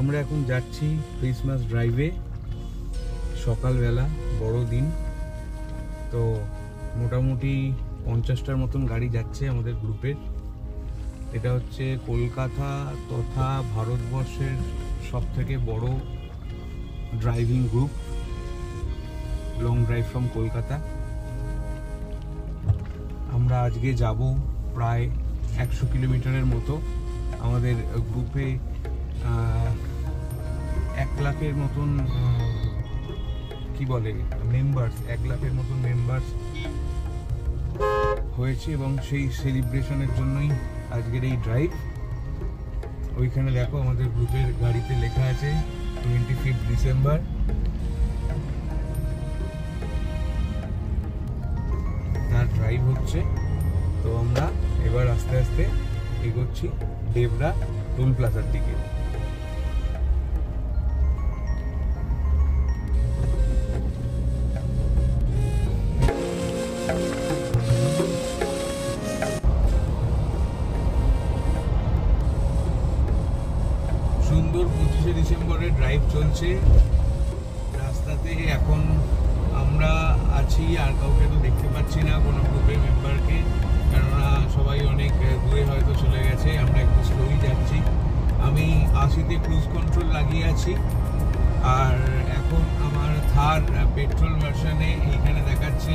আমরা এখন যাচ্ছি ক্রিসমাস ড্রাইভে, সকালবেলা বড় দিন। তো মোটামুটি 50টার মতন গাড়ি যাচ্ছে আমাদের গ্রুপের। এটা হচ্ছে কলকাতা তথা ভারতবর্ষের সবথেকে বড় driving group, long drive from Kolkata. আমরা আজকে যাব প্রায় 100 কিলোমিটারের মতো। আমাদের গ্রুপে 1 লাখের মতন কি বলে মেম্বার্স, 1 লাখের মতন মেম্বার্স হয়েছে এবং সেই সেলিব্রেশনের জন্যই আজকের এই ড্রাইভ। ওইখানে দেখো আমাদের গ্রুপের গাড়িতে লেখা আছে 25 ডিসেম্বর। তার ড্রাইভ হচ্ছে। তো আমরা এবার আস্তে আস্তে এগোচ্ছি ডেবরা টোল প্লাজার দিকে। সুন্দর 25শে ডিসেম্বরের ড্রাইভ চলছে রাস্তাতে। এখন আমরা আছি, আর কাউকে তো দেখতে পাচ্ছি না, কোনো গ্রুপের মেম্বারকে, কেননা সবাই অনেক দূরে হয়তো চলে গেছে। আমরা একটু স্লোই যাচ্ছি। আমি 80তে ক্রুজ কন্ট্রোল লাগিয়ে আছি, আর এখন আমার থার পেট্রোল ভার্সনে এইখানে দেখাচ্ছে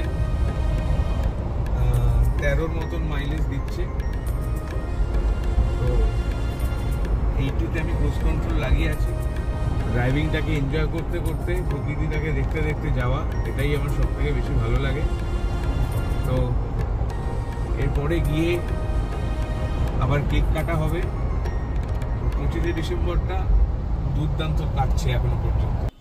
13-র মতন মাইলেজ দিচ্ছে। তো 80তে আমি ক্রুজ কন্ট্রোল লাগিয়ে আছি। ড্রাইভিংটাকে এনজয় করতে করতে, প্রকৃতিটাকে দেখতে দেখতে যাওয়া, এটাই আমার সব থেকে বেশি ভালো লাগে। তো এরপরে গিয়ে আবার কেক কাটা হবে। 25শে ডিসেম্বরটা দুর্দান্ত কাটছে এখনো পর্যন্ত।